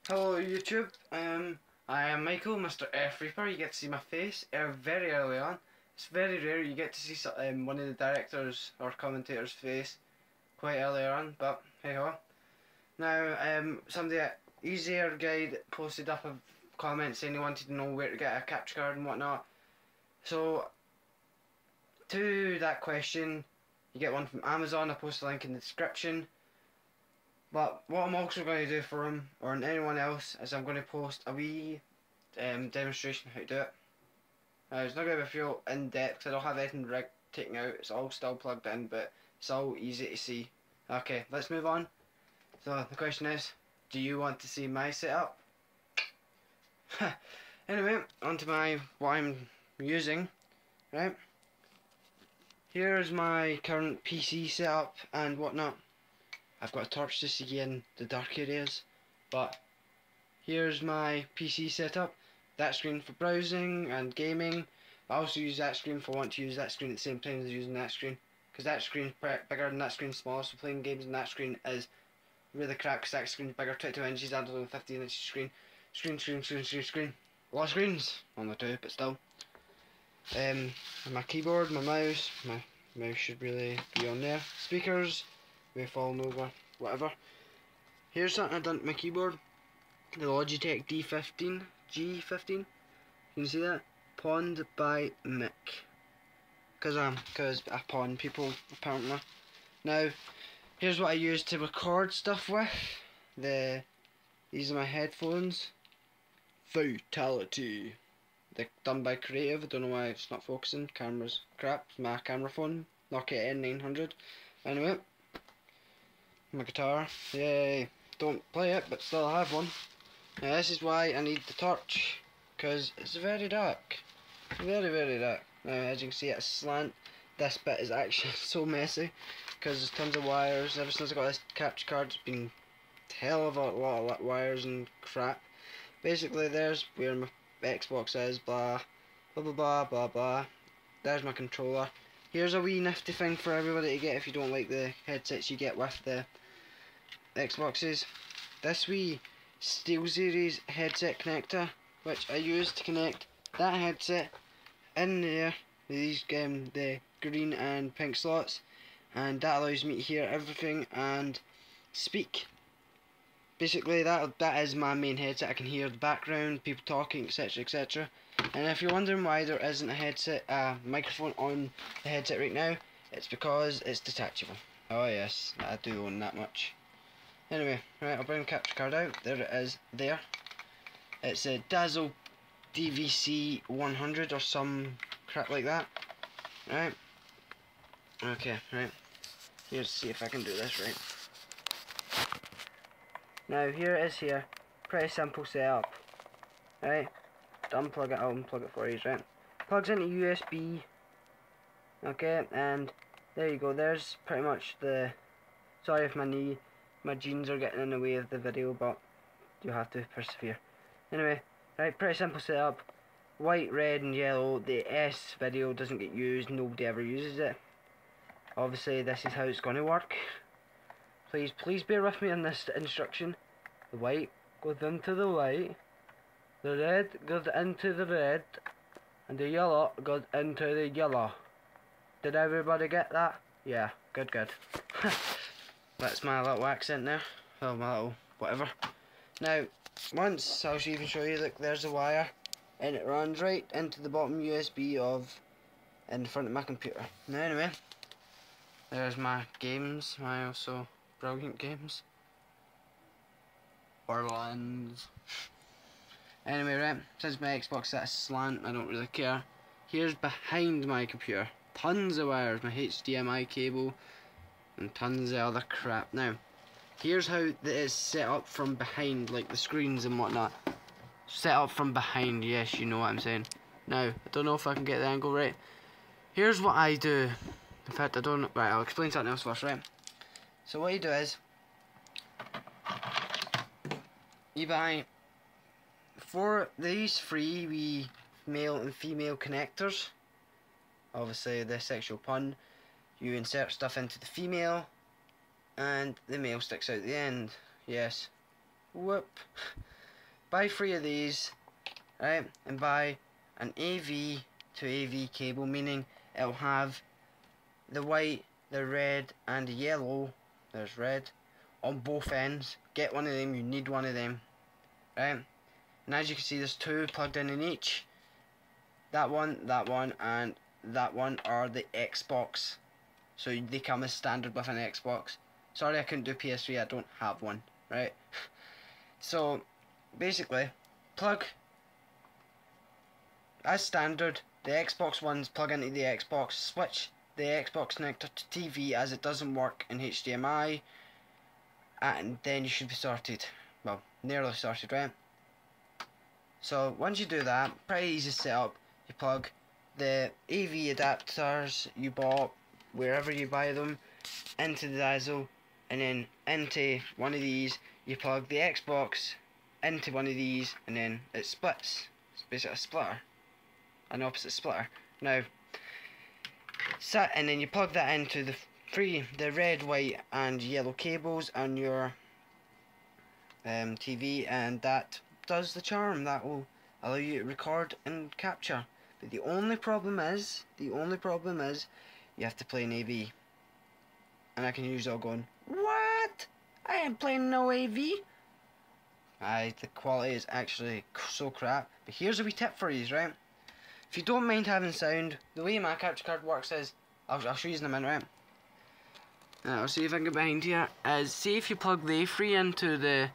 Hello YouTube, I am Michael, Mr. F Reaper. You get to see my face very early on. It's very rare you get to see one of the directors or commentators' face quite early on, but hey ho. Now, somebody at Easier Guide posted up a comment saying he wanted to know where to get a capture card and whatnot. So, to that question, you get one from Amazon. I post a link in the description. But what I'm also going to do for him, or anyone else, is I'm going to post a wee demonstration how to do it. It's not going to be real in depth, I don't have anything taken out, it's all still plugged in, but it's all easy to see. Okay, let's move on. So the question is, do you want to see my setup? Anyway, onto what I'm using, right? Here's my current PC setup and whatnot. I've got a torch to see in the dark areas, but here's my PC setup. That screen for browsing and gaming. I also use that screen if I want to use that screen at the same time as using that screen, because that screen's bigger and that screen's smaller, so playing games on that screen is really crap because that screen's bigger, 22 inches, I don't know, 15 inch screen. Screen. A lot of screens, only two, but still. And my keyboard, my mouse should really be on there. Speakers, we've fallen over, whatever. Here's something I've done to my keyboard. The Logitech G15. Can you see that? Pawned by Mick. Cause I pawn people apparently. Now, here's what I use to record stuff with. These are my headphones. Fatality. They're done by Creative. I don't know why it's not focusing. Camera's crap. It's my camera phone. Nokia N900. Anyway. My guitar. Yay. Don't play it, but still I have one. Now this is why I need the torch. Because it's very dark. Very dark. Now as you can see, it's slant. This bit is actually so messy. Because there's tons of wires. Ever since I got this capture card, it's been a hell of a lot of wires and crap. Basically, there's where my Xbox is, blah blah. There's my controller. Here's a wee nifty thing for everybody to get if you don't like the headsets you get with the Xboxes. This wee SteelSeries headset connector, which I use to connect that headset in there, these the green and pink slots, and that allows me to hear everything and speak. Basically, that is my main headset. I can hear the background, people talking, etc. And if you're wondering why there isn't a microphone on the headset right now, it's because it's detachable. Oh yes, I do own that much. Anyway, right, I'll bring the capture card out. There it is, there. It's a Dazzle DVC 100 or some crap like that. Right. Okay, right. Here's see if I can do this right. Now here it is here, pretty simple setup, right? Unplug it, I'll unplug it for you, right? Plugs into USB, okay, and there you go, there's pretty much the, sorry if my jeans are getting in the way of the video, but you have to persevere. Anyway, right, pretty simple setup, white, red and yellow. The S video doesn't get used, nobody ever uses it. Obviously this is how it's going to work. Please bear with me on this instruction. The white goes into the white, the red goes into the red, and the yellow goes into the yellow. Did everybody get that? Yeah, good. That's my little accent there. Oh, my little whatever. Now, once I'll even show you, look, there's a wire, and it runs right into the bottom USB in front of my computer. Now, anyway, there's my games, my also brilliant games. Borderlands. Anyway, right, since my Xbox is at a slant, I don't really care. Here's behind my computer. Tons of wires, my HDMI cable, and tons of other crap. Now, here's how it is set up from behind, like the screens and whatnot. Set up from behind, yes, you know what I'm saying. Now, I don't know if I can get the angle right. Here's what I do. In fact, I don't know. Right, I'll explain something else first, right? So what you do is, you buy, for these three wee male and female connectors, obviously the sexual pun, you insert stuff into the female, and the male sticks out the end. Yes. Whoop. buy 3 of these, right, and buy an AV to AV cable, meaning it'll have the white, the red, and the yellow. There's red on both ends. Get one of them. You need one of them, right? And as you can see, there's 2 plugged in each. That one, and that one are the Xbox. So they come as standard with an Xbox. Sorry I couldn't do PS3, I don't have one, right? So basically, plug as standard, the Xbox ones plug into the Xbox, switch the Xbox connector to TV as it doesn't work in HDMI, and then you should be sorted. Well, nearly sorted, right? So once you do that, pretty easy setup. You plug the AV adapters you bought wherever you buy them into the Dazzle, and then into one of these. You plug the Xbox into one of these, and then it splits. It's basically a splitter, an opposite splitter. Now, and then you plug that into the red, white, and yellow cables on your TV, and that does the charm. That will allow you to record and capture. But the only problem is you have to play an AV. And I can use all going, what? I ain't playing no AV. The quality is actually so crap. But here's a wee tip for you, right? If you don't mind having sound, the way my capture card works is, I'll show you in a minute, right? I'll see if I can get behind here. See if you plug the A3 into the,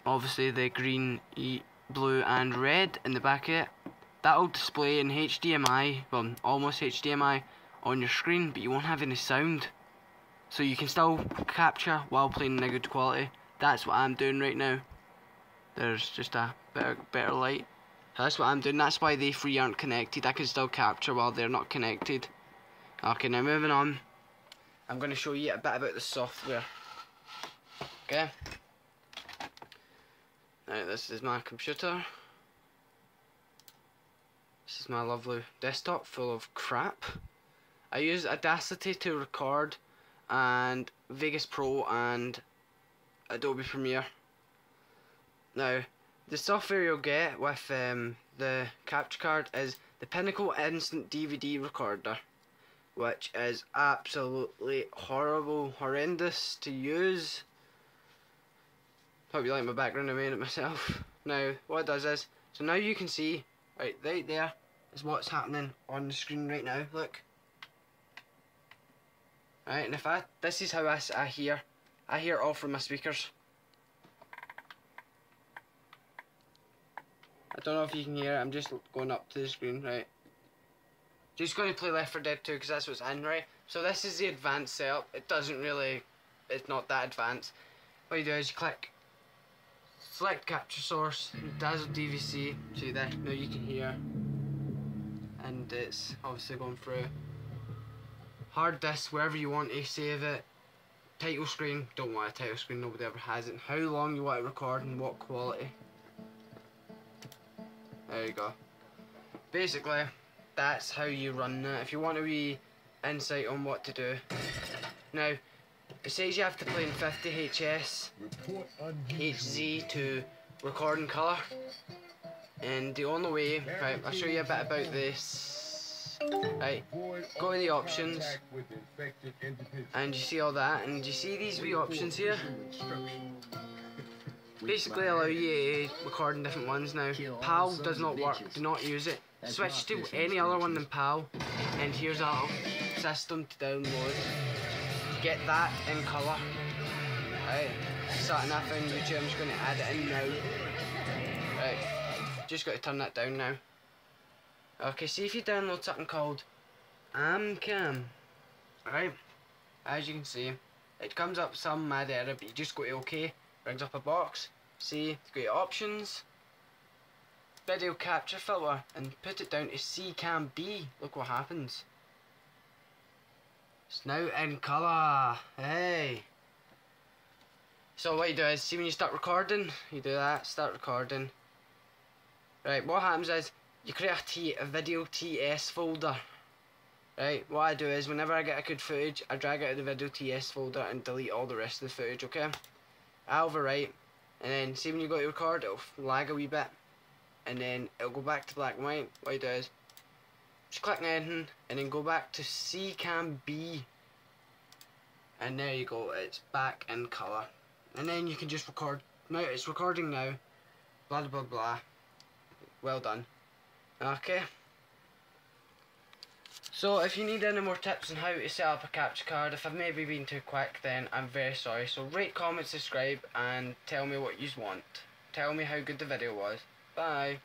obviously the green, blue and red in the back of it. That'll display in HDMI, well, almost HDMI on your screen, but you won't have any sound. So you can still capture while playing in a good quality. That's what I'm doing right now. There's just a better light. So that's what I'm doing. That's why they 3 aren't connected. I can still capture while they're not connected. Okay, now moving on. I'm going to show you a bit about the software. Okay. Now this is my computer. This is my lovely desktop full of crap. I use Audacity to record, and Vegas Pro and Adobe Premiere. Now, the software you'll get with the capture card is the Pinnacle Instant DVD Recorder, which is absolutely horrendous to use. Hope you like my background, I made it myself. Now, what it does is, so now you can see, right there is what's happening on the screen right now, look. Right, and if this is how I hear it all from my speakers. I don't know if you can hear it, I'm just going up to the screen, right. Just going to play Left 4 Dead 2 because that's what's in, right. So this is the advanced setup. It's not that advanced. What you do is you click select capture source, Dazzle DVC, see there, now you can hear, and it's obviously going through. Hard disk, wherever you want to save it. Title screen, don't want a title screen, nobody ever has it. And how long you want to record and what quality. There you go. Basically, that's how you run that. If you want a wee insight on what to do. Now, it says you have to play in 50 HS, HZ to record in colour. And the only way, right, I'll show you a bit about this. Right, go to the options, and you see all that, and you see these wee options here. Basically allow you to record in different ones. Now, PAL does not work, do not use it. Switch to any other one than PAL, and here's a little system to download. Get that in colour. Right, starting that on YouTube, I'm just going to add it in now. Right, just got to turn that down now. Okay, see if you download something called Amcam. Right, as you can see, it comes up some mad error, but you just go to OK, brings up a box. See, go to options, video capture filter, and put it down to CCAM B. Look what happens. It's now in colour. Hey. So what you do is, see when you start recording, you do that, start recording. Right, what happens is, you create a video TS folder. Right, what I do is, whenever I get a good footage, I drag it out of the video TS folder and delete all the rest of the footage, okay? I overwrite, and then see when you go to record, it'll lag a wee bit, and then it'll go back to black and white. What you do is just click on anything, and then go back to C Cam B, and there you go, it's back in colour. And then you can just record. Now it's recording now. Blah blah blah. Well done. Okay. So if you need any more tips on how to set up a capture card, if I've maybe been too quick, then I'm very sorry. So rate, comment, subscribe, and tell me what you want. Tell me how good the video was. Bye.